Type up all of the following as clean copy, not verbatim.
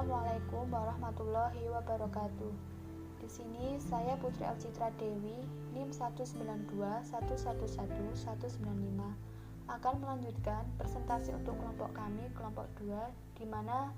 Assalamualaikum warahmatullahi wabarakatuh. Di sini saya Putri Alcitra Dewi, NIM 192111195 akan melanjutkan presentasi untuk kelompok kami, kelompok 2, di mana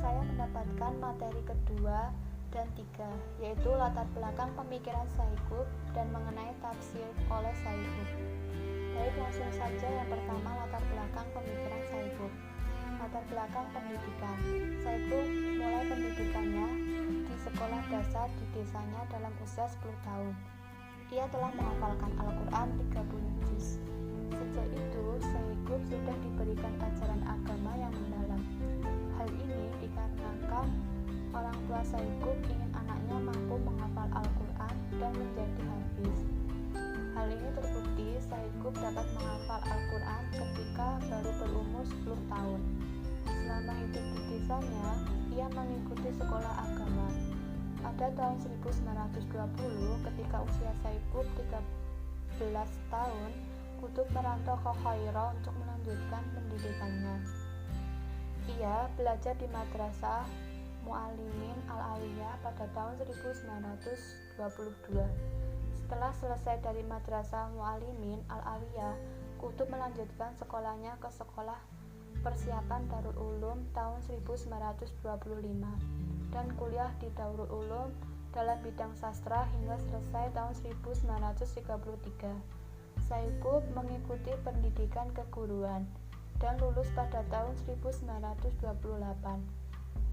saya mendapatkan materi kedua dan 3, yaitu latar belakang pemikiran Syaikub dan mengenai tafsir oleh Syaikub. Baik, langsung saja yang pertama, latar belakang pemikiran Syaikub. Latar belakang pendidikan. Syaikub mulai pendidikannya di sekolah dasar di desanya dalam usia 10 tahun. Ia telah menghafalkan Al-Quran 30 juz. Sejak itu, Syaikub sudah diberikan ajaran agama yang mendalam. Hal ini dikarenakan orang tua Syaikub ingin anaknya mampu menghafal Al-Quran dan menjadi hafiz. Hal ini terbukti Syaikub dapat menghafal Al-Quran ketika baru berumur 10 tahun. Selama hidup di desanya, ia mengikuti sekolah agama. Pada tahun 1920, ketika usia Syaikub 13 tahun, Kutub merantau ke Kairo untuk melanjutkan pendidikannya. Ia belajar di Madrasah Mu'allimin Al-Aliyah pada tahun 1922. Setelah selesai dari Madrasah Mu'allimin Al-Aliyah, Kutub melanjutkan sekolahnya ke Sekolah Persiapan Darul Ulum tahun 1925 dan kuliah di Darul Ulum dalam bidang sastra hingga selesai tahun 1933. Syaikub mengikuti pendidikan keguruan dan lulus pada tahun 1928.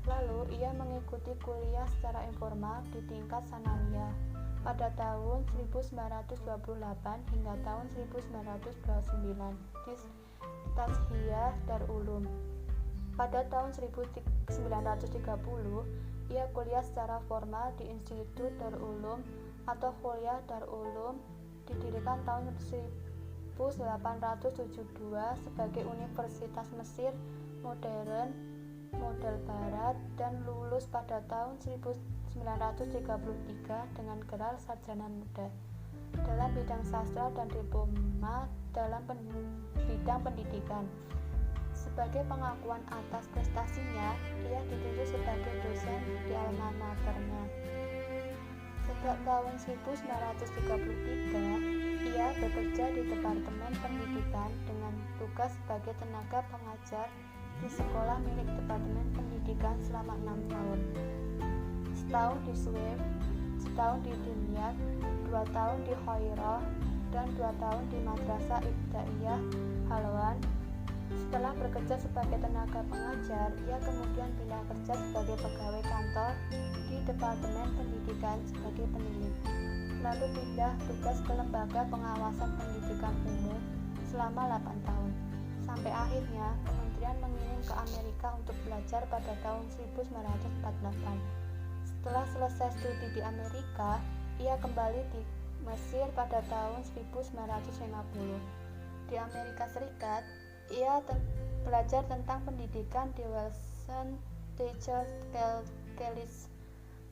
Lalu ia mengikuti kuliah secara informal di tingkat sanawiyah pada tahun 1928 hingga tahun 1929 di Tazkiyah Darul Ulum. Pada tahun 1930, ia kuliah secara formal di Institut Darul Ulum atau Kuliah Darul Ulum, didirikan tahun 1872 sebagai Universitas Mesir modern model barat dan lulus pada tahun 1933 dengan gelar sarjana muda dalam bidang sastra dan diploma dalam bidang pendidikan. Sebagai pengakuan atas prestasinya, ia ditunjuk sebagai dosen di alma maternya. Sejak tahun 1933, ia bekerja di Departemen Pendidikan dengan tugas sebagai tenaga pengajar di sekolah milik Departemen Pendidikan selama 6 tahun. Setahun di Suez, setahun di Dimyat, 2 tahun di Kairo, dan 2 tahun di Madrasah Ibtidaiyah Halwan. Setelah bekerja sebagai tenaga pengajar, ia kemudian pindah kerja sebagai pegawai kantor di Departemen Pendidikan sebagai penilik. Lalu pindah tugas ke Lembaga Pengawasan Pendidikan Umum selama 8 tahun. Sampai akhirnya kementerian mengirim ke Amerika untuk belajar pada tahun 1948. Setelah selesai studi di Amerika, ia kembali di Mesir pada tahun 1950. Di Amerika Serikat, ia belajar tentang pendidikan di Wilson Teachers College,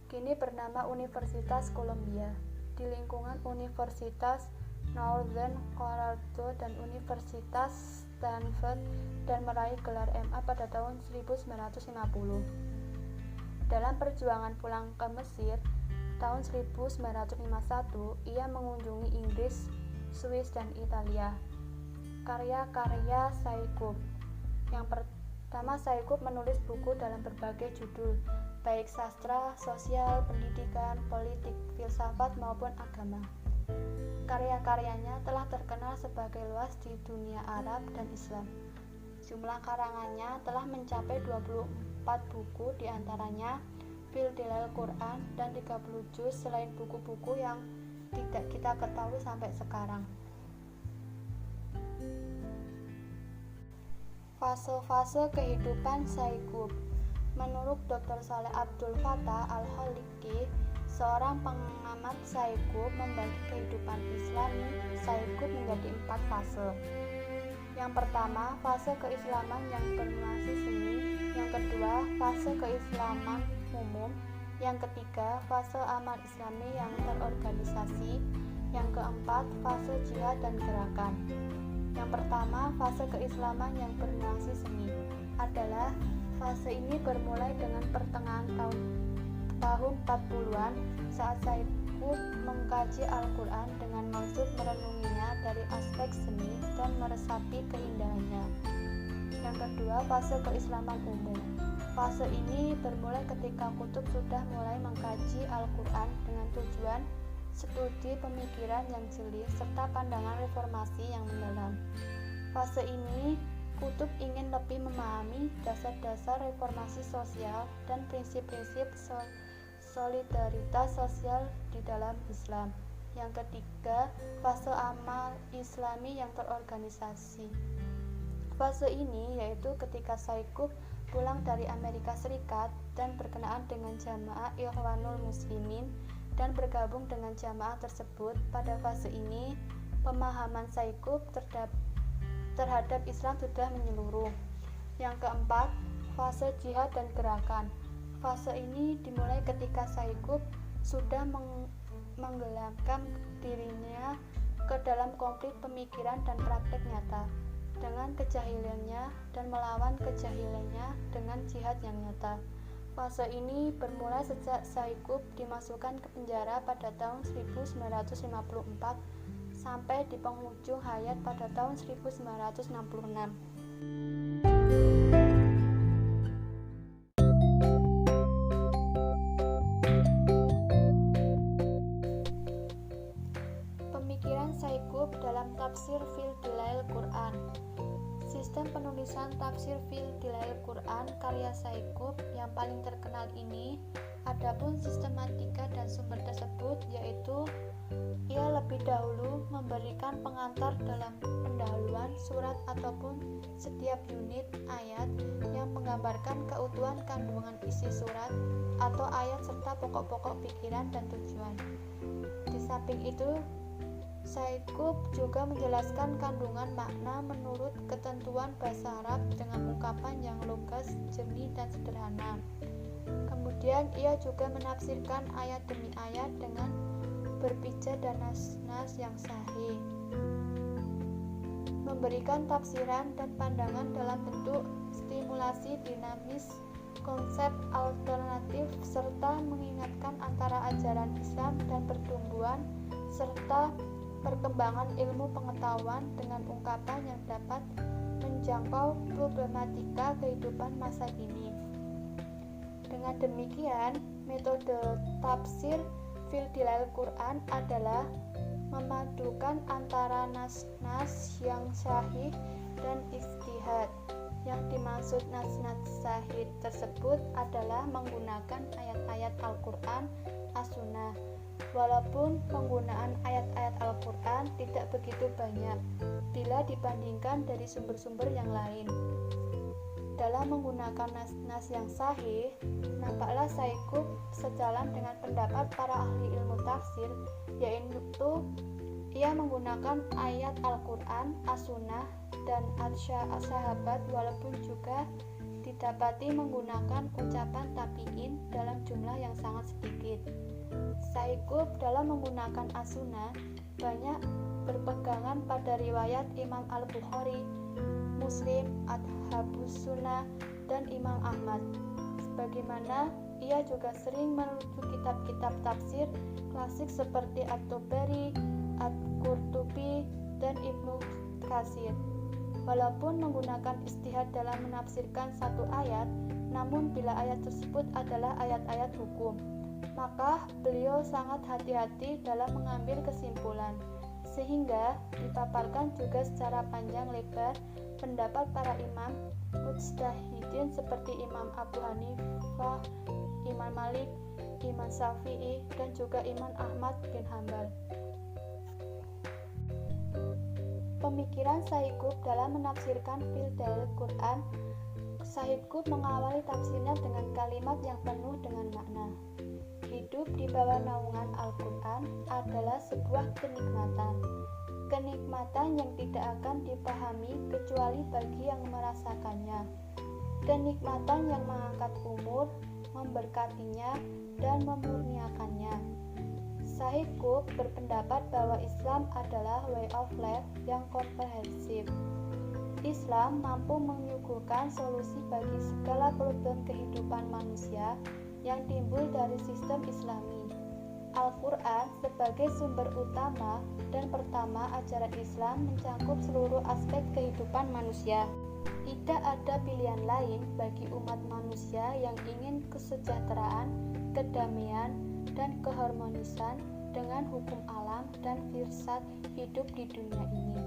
kini bernama Universitas Columbia, di lingkungan Universitas Northern Colorado dan Universitas Stanford, dan meraih gelar MA pada tahun 1950. Dalam perjuangan pulang ke Mesir tahun 1951, ia mengunjungi Inggris, Swiss, dan Italia. Karya-karya Syaikub. Yang pertama, Syaikub menulis buku dalam berbagai judul, baik sastra, sosial, pendidikan, politik, filsafat maupun agama. Karya-karyanya telah terkenal sebagai luas di dunia Arab dan Islam. Jumlah karangannya telah mencapai 24 buku, diantaranya Fil Dilal Quran dan 30 juz, selain buku-buku yang tidak kita ketahui sampai sekarang. Fase-fase kehidupan Syaikub. Menurut Dr. Saleh Abdul Fattah Al-Khaliki, seorang pengamat Syaikub membagi kehidupan Islami Syaikub menjadi 4 fase. Yang pertama, fase keislaman yang bernuansa seni. Yang kedua, fase keislaman umum. Yang ketiga, fase amal Islami yang terorganisasi. Yang keempat, fase jihad dan gerakan. Yang pertama, fase keislaman yang bernuansa seni adalah Fase ini bermulai dengan pertengahan tahun 40-an saat Saikub mengkaji Al-Quran dengan maksud merenunginya dari aspek seni dan meresapi keindahannya. Yang kedua, fase keislaman umum. Fase ini bermulai ketika Kutub sudah mulai mengkaji Al-Quran dengan tujuan studi pemikiran yang jeli serta pandangan reformasi yang mendalam. Fase ini Kutub ingin lebih memahami dasar-dasar reformasi sosial dan prinsip-prinsip solidaritas sosial di dalam Islam. Yang ketiga, fase amal Islami yang terorganisasi. Fase ini yaitu ketika Saikub pulang dari Amerika Serikat dan berkenaan dengan jamaah Ikhwanul Muslimin dan bergabung dengan jamaah tersebut. Pada fase ini, pemahaman Saikub terhadap Islam sudah menyeluruh. Yang keempat, fase jihad dan gerakan. Fase ini dimulai ketika Saikub sudah menggelamkan dirinya ke dalam konflik pemikiran dan praktek nyata dengan kejahilannya dan melawan kejahilannya dengan jihad yang nyata. Fase ini bermula sejak Saikub dimasukkan ke penjara pada tahun 1954 sampai di penghujung hayat pada tahun 1966. Pemikiran Saikub dalam tafsir fil Dilail Quran. Sistem penulisan tafsir fil Dilail Quran karya Saikub yang paling terkenal ini, adapun sistematika dan sumber tersebut yaitu ia lebih dahulu memberikan pengantar dalam pendahuluan surat ataupun setiap unit ayat yang menggambarkan keutuhan kandungan isi surat atau ayat serta pokok-pokok pikiran dan tujuan. Di samping itu, Saikub juga menjelaskan kandungan makna menurut ketentuan bahasa Arab dengan ungkapan yang lugas, jernih, dan sederhana. Kemudian ia juga menafsirkan ayat demi ayat dengan berpijak dan nas-nas yang sahih, memberikan tafsiran dan pandangan dalam bentuk stimulasi dinamis, konsep alternatif, serta mengingatkan antara ajaran Islam dan pertumbuhan serta perkembangan ilmu pengetahuan dengan ungkapan yang dapat menjangkau problematika kehidupan masa kini. Dengan demikian, metode tafsir fil Dilail Quran adalah memadukan antara nas-nas yang sahih dan ijtihad. Yang dimaksud nas-nas sahih tersebut adalah menggunakan ayat-ayat Al-Quran, as-sunnah. Walaupun penggunaan ayat-ayat Al-Quran tidak begitu banyak bila dibandingkan dari sumber-sumber yang lain. Dalam menggunakan nas-nas yang sahih, nampaklah Saikub sejalan dengan pendapat para ahli ilmu tafsir, yaitu ia menggunakan ayat Al-Quran, as-sunnah, dan as-sahabat, walaupun juga didapati menggunakan ucapan tabi'in dalam jumlah yang sangat sedikit. Saikub dalam menggunakan as-sunnah banyak berpegangan pada riwayat Imam Al-Bukhari, Muslim, Ashabus Sunnah, dan Imam Ahmad. Sebagaimana ia juga sering merujuk kitab-kitab tafsir klasik seperti At-Tabari, At-Qurtubi, dan Ibnu Katsir. Walaupun menggunakan ijtihad dalam menafsirkan satu ayat, namun bila ayat tersebut adalah ayat-ayat hukum, maka beliau sangat hati-hati dalam mengambil kesimpulan, sehingga dipaparkan juga secara panjang lebar pendapat para imam mujtahidin seperti Imam Abu Hanifah, Imam Malik, Imam Syafi'i, dan juga Imam Ahmad bin Hambal. Pemikiran Saikub dalam menafsirkan fil Dilail Quran. Saikub mengawali tafsirnya dengan kalimat yang penuh dengan makna. Hidup di bawah naungan Al-Quran adalah sebuah kenikmatan. Kenikmatan yang tidak akan dipahami kecuali bagi yang merasakannya. Kenikmatan yang mengangkat umur, memberkatinya, dan memurniakannya. Saikub berpendapat bahwa Islam adalah way of life yang komprehensif. Islam mampu menyuguhkan solusi bagi segala problem kehidupan manusia yang timbul dari sistem Islami. Al-Quran sebagai sumber utama dan pertama ajaran Islam mencakup seluruh aspek kehidupan manusia. Tidak ada pilihan lain bagi umat manusia yang ingin kesejahteraan, kedamaian, dan keharmonisan dengan hukum alam dan filsafat hidup di dunia ini,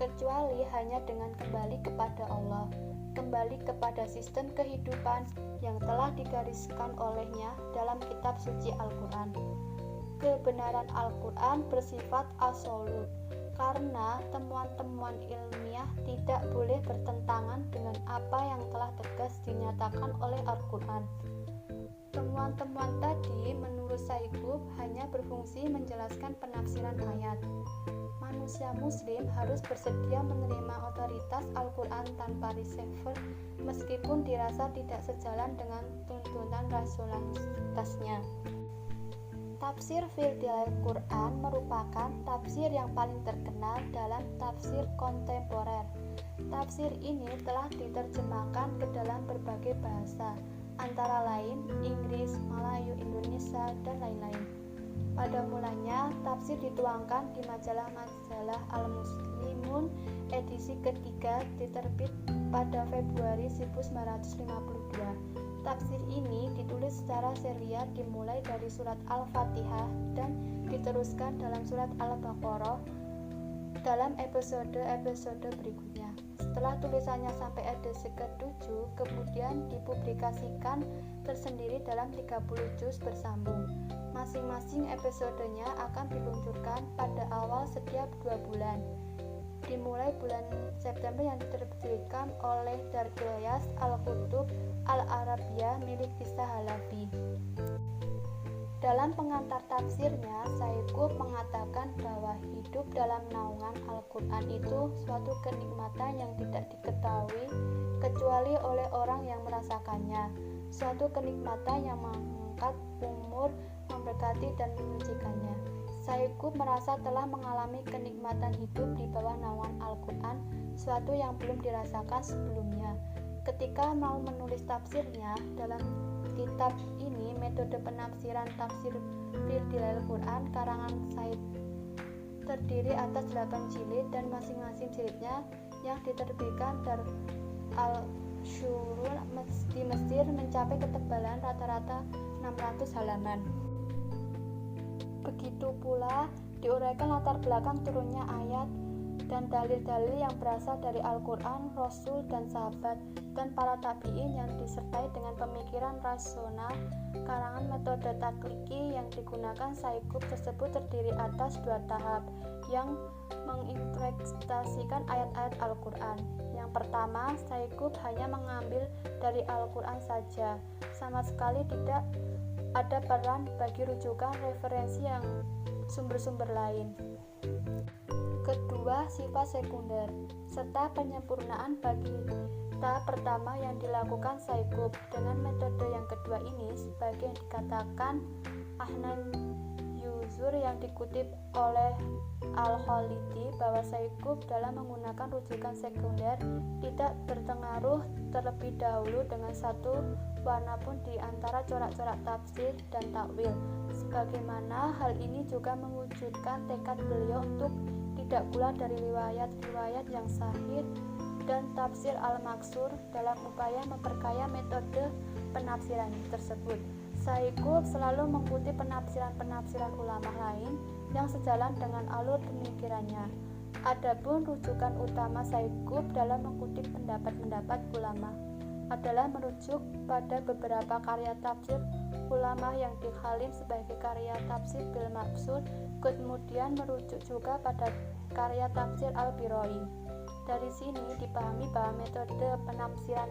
kecuali hanya dengan kembali kepada Allah, kembali kepada sistem kehidupan yang telah digariskan olehnya dalam kitab suci Al-Quran. Kebenaran Al-Quran bersifat absolut, karena temuan-temuan ilmiah tidak boleh bertentangan dengan apa yang telah tegas dinyatakan oleh Al-Quran. Temuan-temuan tadi menurut Sayyid hanya berfungsi menjelaskan penafsiran ayat. Manusia muslim harus bersedia menerima otoritas Al-Quran tanpa reserve meskipun dirasa tidak sejalan dengan tuntunan rasionalitasnya. Tafsir fil Al-Quran merupakan tafsir yang paling terkenal dalam tafsir kontemporer. Tafsir ini telah diterjemahkan ke dalam berbagai bahasa, antara lain Inggris, Melayu, Indonesia, dan lain-lain. Pada mulanya, tafsir dituangkan di majalah-majalah Al-Muslimun edisi ketiga diterbit pada Februari 1952. Tafsir ini ditulis secara serial dimulai dari surat Al-Fatihah dan diteruskan dalam surat Al-Baqarah dalam episode-episode berikutnya. Setelah tulisannya sampai edisi ke-7, kemudian dipublikasikan tersendiri dalam 30 juz bersambung. Masing-masing episodenya akan diluncurkan pada awal setiap 2 bulan. Dimulai bulan September yang diterbitkan oleh Darul Ilyas Al-Kutub Al-Arabiyah milik Isa Halabi. Dalam pengantar tafsirnya, Sayyid Qutb mengatakan bahwa hidup dalam naungan Al-Quran itu suatu kenikmatan yang tidak diketahui kecuali oleh orang yang merasakannya, suatu kenikmatan yang mengangkat umur, memberkati dan menyucikannya. Sayyid Qutb merasa telah mengalami kenikmatan hidup di bawah naungan Al-Quran, suatu yang belum dirasakan sebelumnya. Ketika mau menulis tafsirnya, dalam kitab ini metode penafsiran tafsir fil Al-Quran karangan Said terdiri atas 8 jilid dan masing-masing jilidnya yang diterbitkan Darul Al-Shurul di Mesir mencapai ketebalan rata-rata 600 halaman. Begitu pula diuraikan latar belakang turunnya ayat dan dalil-dalil yang berasal dari Al-Quran, Rasul, dan sahabat, dan para tabi'in yang disertai dengan pemikiran rasional. Karangan metode takliki yang digunakan Sayyid Qutb tersebut terdiri atas 2 tahap yang menginterpretasikan ayat-ayat Al-Quran. Yang pertama, Sayyid Qutb hanya mengambil dari Al-Quran saja, sama sekali tidak ada peran bagi rujukan referensi yang sumber-sumber lain. Kedua, sifat sekunder serta penyempurnaan bagi tahap pertama yang dilakukan Sayyid Qutb. Dengan metode yang kedua ini, sebagai yang dikatakan Ahnan Yuzur yang dikutip oleh Al-Khalidi bahwa Sayyid Qutb dalam menggunakan rujukan sekunder tidak berpengaruh terlebih dahulu dengan satu warna pun di antara corak-corak tafsir dan takwil. Sebagaimana hal ini juga mewujudkan tekad beliau untuk tidak pula dari riwayat-riwayat yang sahih dan tafsir al-maksur dalam upaya memperkaya metode penafsiran tersebut. Sayyid Qutb selalu mengutip penafsiran-penafsiran ulama lain yang sejalan dengan alur pemikirannya. Adapun rujukan utama Sayyid Qutb dalam mengutip pendapat-pendapat ulama adalah merujuk pada beberapa karya tafsir ulama yang dikhalim sebagai karya tafsir bil maksud, kemudian merujuk juga pada karya tafsir al-Biroi. Dari sini dipahami bahwa metode penafsiran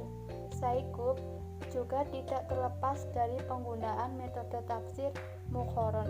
Sayyid Qutb juga tidak terlepas dari penggunaan metode tafsir muqarron.